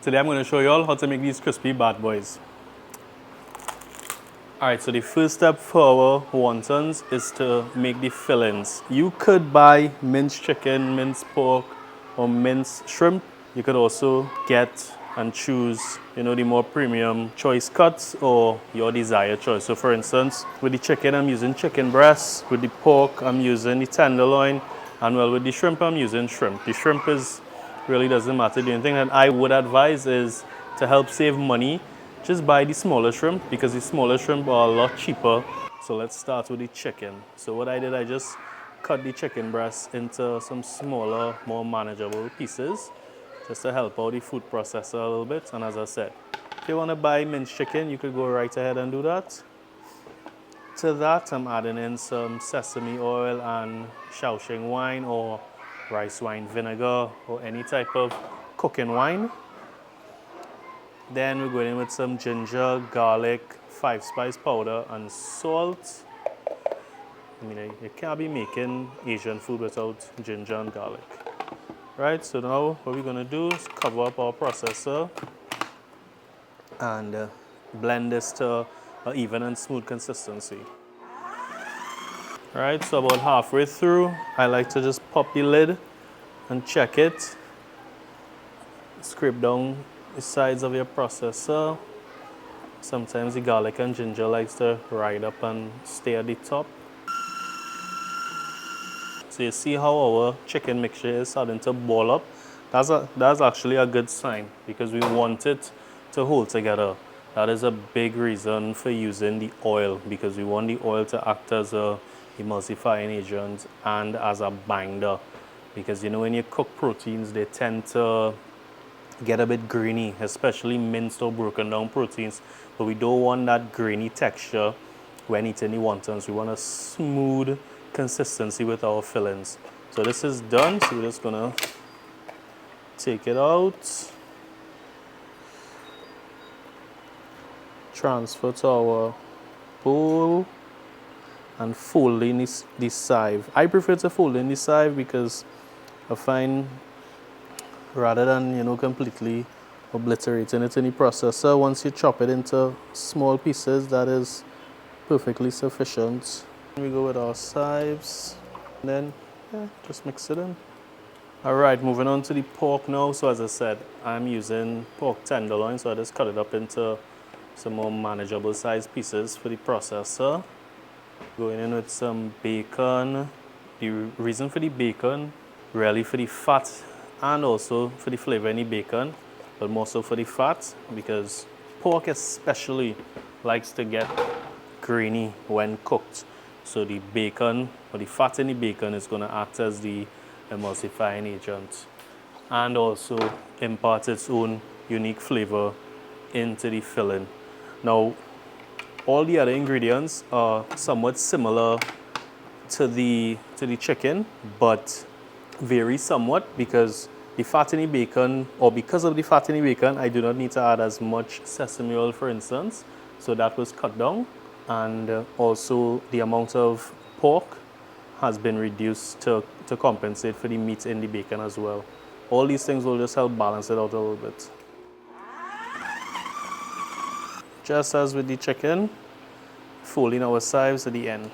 Today I'm going to show you all how to make these crispy bad boys. Alright, so the first step for our wontons is to make the fillings. You could buy minced chicken, minced pork, or minced shrimp. You could also get and choose, the more premium choice cuts or your desired choice. So for instance, with the chicken, I'm using chicken breast. With the pork, I'm using the tenderloin. And well, with the shrimp, I'm using shrimp. The shrimp really doesn't matter. The only thing that I would advise is to help save money, just buy the smaller shrimp because the smaller shrimp are a lot cheaper. So let's start with the chicken. So what I did, I just cut the chicken breast into some smaller, more manageable pieces just to help out the food processor a little bit. And as I said, if you want to buy minced chicken, you could go right ahead and do that. To that, I'm adding in some sesame oil and Shaoxing wine or rice wine vinegar or any type of cooking wine. Then we're going in with some ginger, garlic, 5-spice powder, and salt. I mean, you can't be making Asian food without ginger and garlic. Right, so now what we're going to do is cover up our processor and blend this to an even and smooth consistency. Right, so about halfway through, I like to just pop the lid and check it. Scrape down the sides of your processor. Sometimes the garlic and ginger likes to ride up and stay at the top. So you see how our chicken mixture is starting to ball up. That's actually a good sign because we want it to hold together. That is a big reason for using the oil because we want the oil to act as a emulsifying agent and as a binder. Because when you cook proteins, they tend to get a bit grainy, especially minced or broken down proteins. But we don't want that grainy texture when eating the wontons. We want a smooth consistency with our fillings. So this is done, so we're just gonna take it out, transfer to our bowl, and fold in this chive. I prefer to fold in the chive because I find rather than completely obliterating it in the processor, once you chop it into small pieces, that is perfectly sufficient. We go with our chives, and then just mix it in. Alright, moving on to the pork now. So as I said, I'm using pork tenderloin, so I just cut it up into some more manageable sized pieces for the processor. Going in with some bacon. The reason for the bacon, really for the fat and also for the flavor in the bacon, but more so for the fat because pork especially likes to get grainy when cooked. So the bacon or the fat in the bacon is going to act as the emulsifying agent and also impart its own unique flavor into the filling. Now, all the other ingredients are somewhat similar to the chicken, but vary somewhat because the fat in the bacon, or because of the fat in the bacon, I do not need to add as much sesame oil, for instance. So that was cut down. And also the amount of pork has been reduced to compensate for the meat in the bacon as well. All these things will just help balance it out a little bit. Just as with the chicken, folding our chives at the end.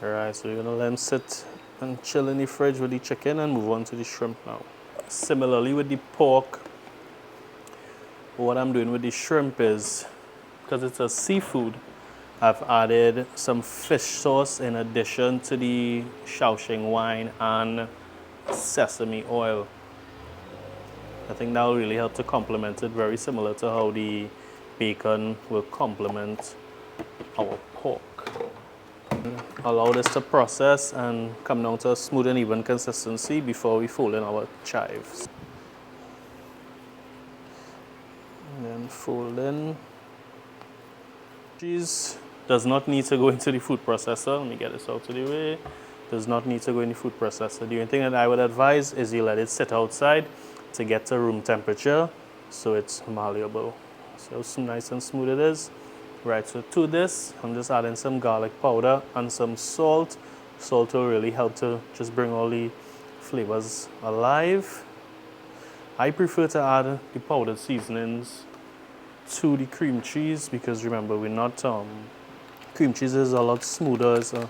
Alright, so we're gonna let them sit and chill in the fridge with the chicken and move on to the shrimp now. Similarly with the pork, what I'm doing with the shrimp is, because it's a seafood, I've added some fish sauce in addition to the Shaoxing wine and sesame oil. I think that will really help to complement it, very similar to how the bacon will complement our pork. Allow this to process and come down to a smooth and even consistency before we fold in our chives. And then fold in. Cheese does not need to go into the food processor. Let me get this out of the way. Does not need to go in the food processor. The only thing that I would advise is you let it sit outside to get to room temperature so it's malleable. So nice and smooth it is. Right, so to this, I'm just adding some garlic powder and some salt. Salt will really help to just bring all the flavors alive. I prefer to add the powdered seasonings to the cream cheese because remember we're not cream cheese is a lot smoother, so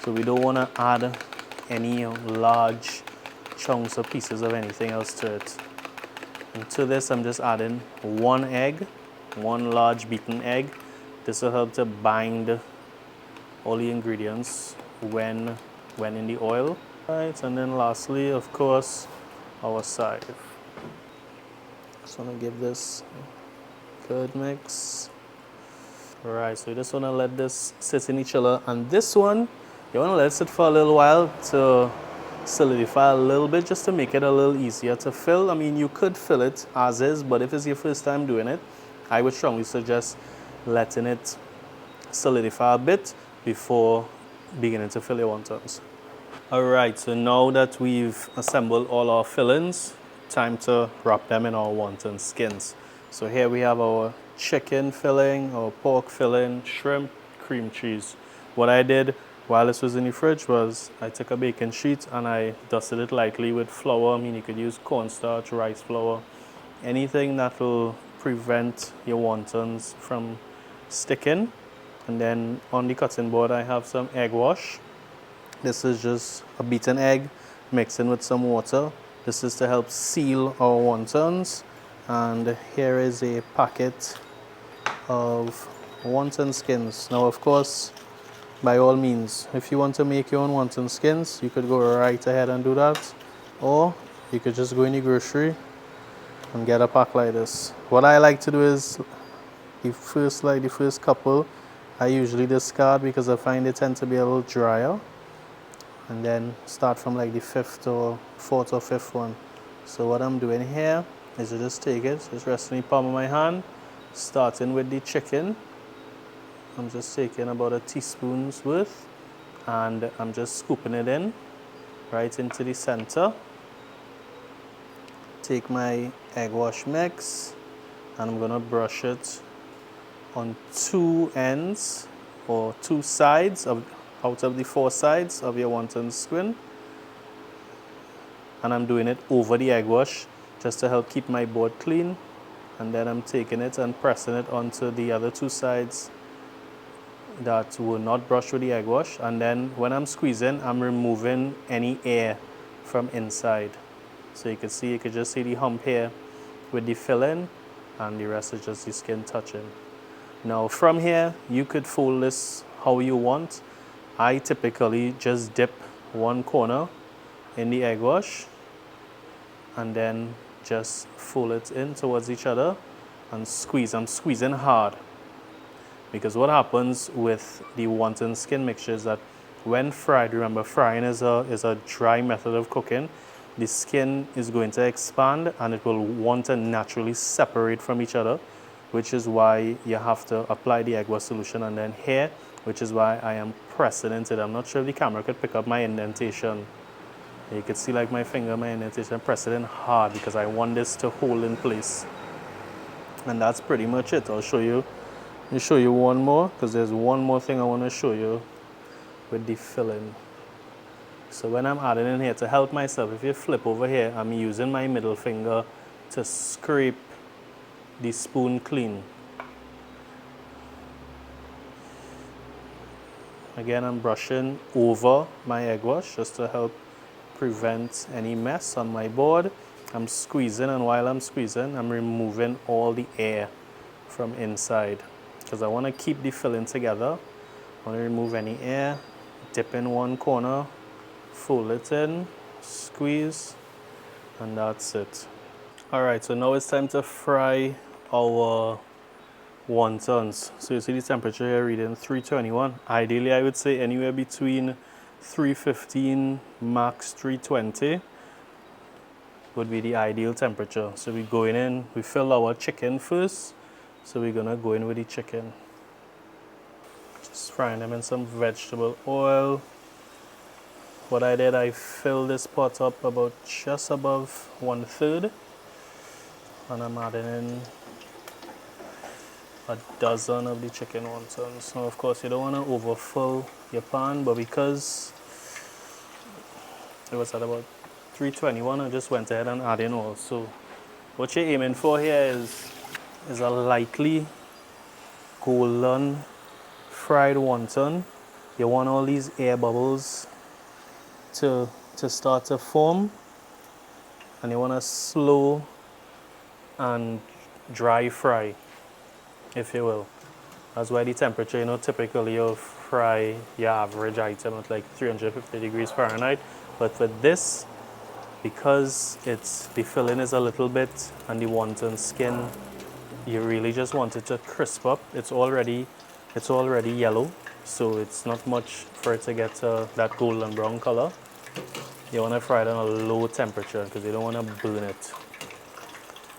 we don't want to add any large chunks or pieces of anything else to it. And to this I'm just adding one egg, one large beaten egg. This will help to bind all the ingredients when in the oil. Right, and then lastly, of course, our Chive. Just want to give this a good mix. Alright, so you just want to let this sit in each other, and this one you want to let it sit for a little while to solidify a little bit, just to make it a little easier to fill. I mean, you could fill it as is, but if it's your first time doing it, I would strongly suggest letting it solidify a bit before beginning to fill your wontons. Alright, so now that we've assembled all our fillings, time to wrap them in our wonton skins. So here we have our chicken filling, our pork filling, shrimp, cream cheese. What I did while this was in the fridge was I took a baking sheet and I dusted it lightly with flour. I mean, you could use cornstarch, rice flour, anything that will prevent your wontons from sticking. And then on the cutting board I have some egg wash. This is just a beaten egg mixed in with some water. This is to help seal our wontons. And here is a packet of wonton skins. Now, of course, by all means, if you want to make your own wonton skins, you could go right ahead and do that. Or you could just go in the grocery and get a pack like this. What I like to do is the first couple I usually discard because I find they tend to be a little drier. And then start from like the fourth or fifth one. So what I'm doing here is to just take it, just resting in the palm of my hand, starting with the chicken. I'm just taking about a teaspoon's worth and I'm just scooping it in right into the center. Take my egg wash mix and I'm gonna brush it on two ends or two sides out of the four sides of your wonton skin. And I'm doing it over the egg wash just to help keep my board clean. And then I'm taking it and pressing it onto the other two sides that were not brushed with the egg wash. And then when I'm squeezing, I'm removing any air from inside. So you could just see the hump here with the filling, and the rest is just the skin touching. Now from here, you could fold this how you want. I typically just dip one corner in the egg wash and then just fold it in towards each other and squeeze. I'm squeezing hard because what happens with the wonton skin mixture is that when fried, remember frying is a dry method of cooking, the skin is going to expand and it will want to naturally separate from each other, which is why you have to apply the egg wash solution. And then here, which is why I am pressing into it. I'm not sure if the camera could pick up my indentation. You can see like my finger, my indentation, press it in hard because I want this to hold in place. And that's pretty much it. I'll show you one more because there's one more thing I want to show you with the filling. So when I'm adding in here to help myself, if you flip over here, I'm using my middle finger to scrape the spoon clean. Again, I'm brushing over my egg wash just to help prevent any mess on my board. I'm squeezing, and while I'm squeezing, I'm removing all the air from inside because I want to keep the filling together. I want to remove any air, dip in one corner, fold it in, squeeze, and that's it. Alright, so now it's time to fry our wontons. So you see the temperature here reading 321. Ideally, I would say anywhere between 315 max 320 would be the ideal temperature. So we're going in, we fill our chicken first. So we're gonna go in with the chicken. Just frying them in some vegetable oil. What I did, I filled this pot up about just above 1/3. And I'm adding in a dozen of the chicken wontons. Now, of course, you don't want to overfill your pan, but because it was at about 321, I just went ahead and added in all. So what you're aiming for here is a lightly golden fried wonton. You want all these air bubbles to start to form, and you want to slow and dry fry, if you will. That's why the temperature, typically you fry your average item at like 350 degrees Fahrenheit. But for this, because the filling is a little bit and the wonton skin, you really just want it to crisp up. It's already yellow, so it's not much for it to get that golden brown color. You want to fry it on a low temperature because you don't want to burn it.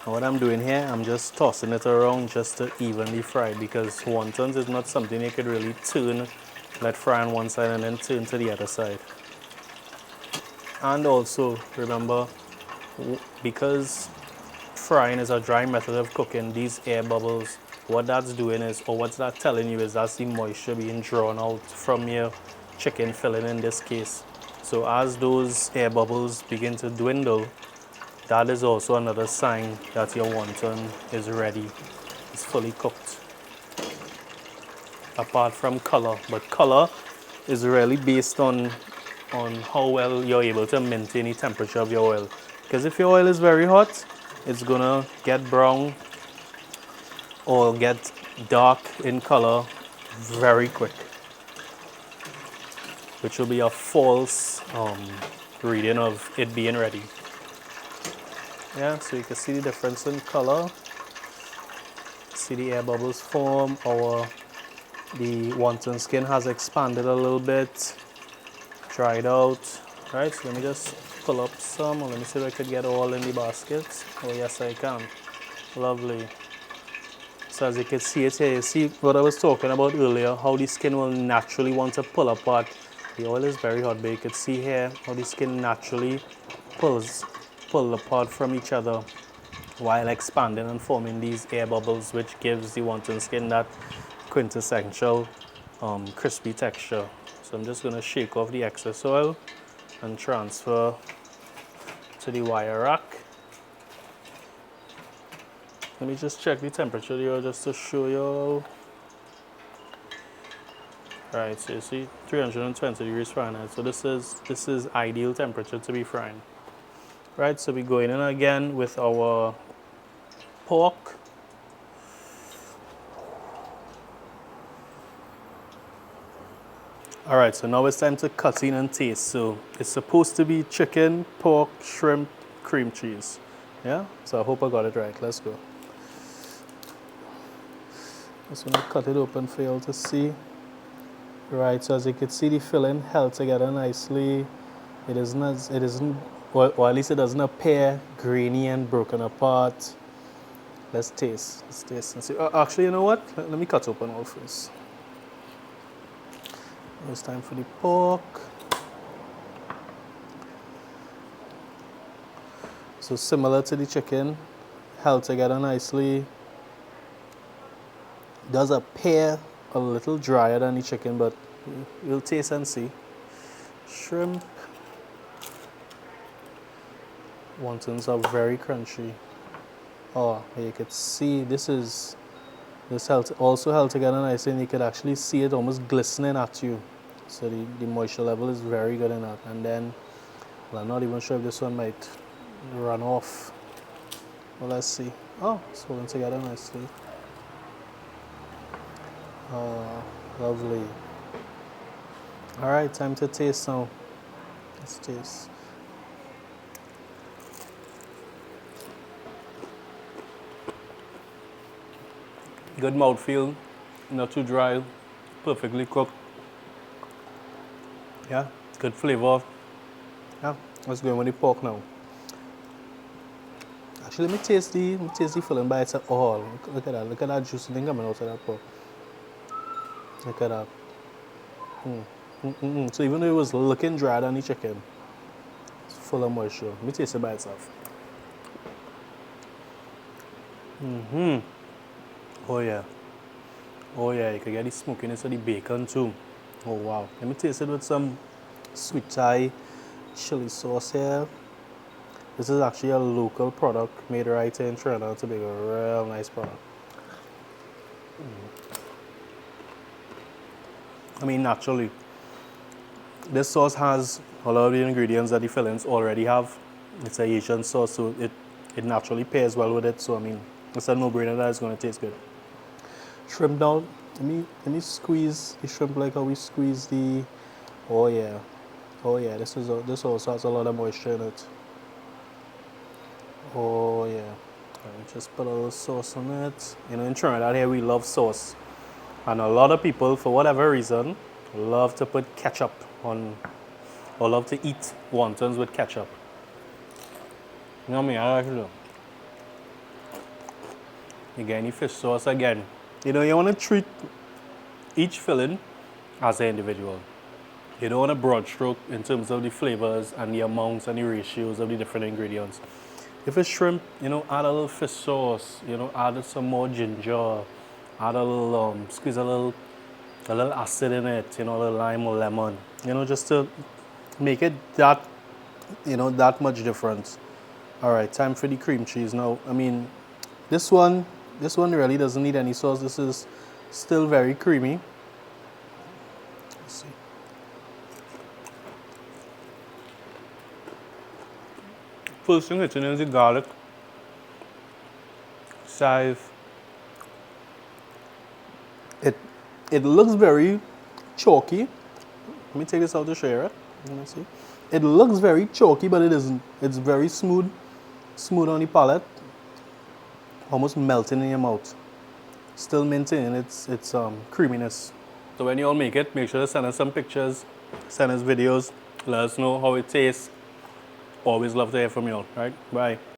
And what I'm doing here, I'm just tossing it around just to evenly fry, because wontons is not something you could really let fry on one side and then turn to the other side. And also, remember, because frying is a dry method of cooking, these air bubbles, what that's doing is, or what's that telling you is, that's the moisture being drawn out from your chicken filling in this case. So as those air bubbles begin to dwindle, that is also another sign that your wonton is ready, it's fully cooked. Apart from color, but color is really based on how well you're able to maintain the temperature of your oil. Because if your oil is very hot, it's gonna get brown or get dark in color very quick, which will be a false reading of it being ready. Yeah, so you can see the difference in color. See the air bubbles form, or the wonton skin has expanded a little bit, dried out. Right, so let me just pull up some, or let me see if I could get all in the baskets. Oh yes, I can. Lovely. So as you can see it here, you see what I was talking about earlier, how the skin will naturally want to pull apart. The oil is very hot, but you can see here how the skin naturally pull apart from each other while expanding and forming these air bubbles, which gives the wonton skin that quintessential crispy texture. So I'm just going to shake off the excess oil and transfer to the wire rack. Let me just check the temperature here just to show you. Right, so you see 320 degrees Fahrenheit. So this is ideal temperature to be frying. Right, so we're going in again with our pork. All right, so now it's time to cut in and taste. So it's supposed to be chicken, pork, shrimp, cream cheese. Yeah, so I hope I got it right. Let's go. Just gonna cut it open for you all to see. Right, so as you can see, the filling held together nicely. It isn't, or at least it doesn't appear grainy and broken apart. Let's taste and see. Actually, you know what? Let me cut open all first. It's time for the pork. So similar to the chicken, held together nicely. Does appear a little drier than the chicken, but you'll taste and see. Shrimp. Wontons are very crunchy. Oh, you could see this also held together nicely, and you could actually see it almost glistening at you. So the moisture level is very good in that. And then, well, I'm not even sure if this one might run off. Well, let's see. Oh, it's holding together nicely. Oh, lovely. All right, time to taste now. Let's taste. Good mouthfeel, not too dry, perfectly cooked. Yeah, good flavor. Yeah, let's go in with the pork now. Actually, let me taste the filling by itself. Oh, look at that juicy thing coming out of that pork. Look at that. So even though it was looking dry than the chicken, it's full of moisture. Let me taste it by itself. Oh yeah. Oh yeah, you can get the smokiness of the bacon too. Oh wow. Let me taste it with some sweet Thai chili sauce here. This is actually a local product made right here in Trinidad and Tobago. A real nice product. I mean, naturally, this sauce has a lot of the ingredients that the fillings already have. It's a Asian sauce, so it naturally pairs well with it. So I mean, it's a no-brainer that it's going to taste good. Shrimp down. Let me squeeze the shrimp like how we squeeze the. Oh yeah, oh yeah. This also has a lot of moisture in it. Oh yeah. Let me just put a little sauce on it. You know, in Trinidad here we love sauce, and a lot of people, for whatever reason, love to put ketchup on, or love to eat wontons with ketchup. You know what I mean? I like it. You get any fish sauce again. You know, you want to treat each filling as an individual. You don't want a broad stroke in terms of the flavors and the amounts and the ratios of the different ingredients. If it's shrimp, you know, add a little fish sauce, you know, add some more ginger, add a little, squeeze a little acid in it, you know, a little lime or lemon, you know, just to make it that, you know, that much difference. All right, time for the cream cheese now. I mean, this one really doesn't need any sauce. This is still very creamy. Let's see. First thing hitting is the garlic, chive. It looks very chalky. Let me take this out to share it. Let me see. It looks very chalky, but it isn't. It's very smooth on the palate, almost melting in your mouth. Still maintaining its creaminess. So when you all make it, make sure to send us some pictures, send us videos, let us know how it tastes. Always love to hear from you all. Right? Bye.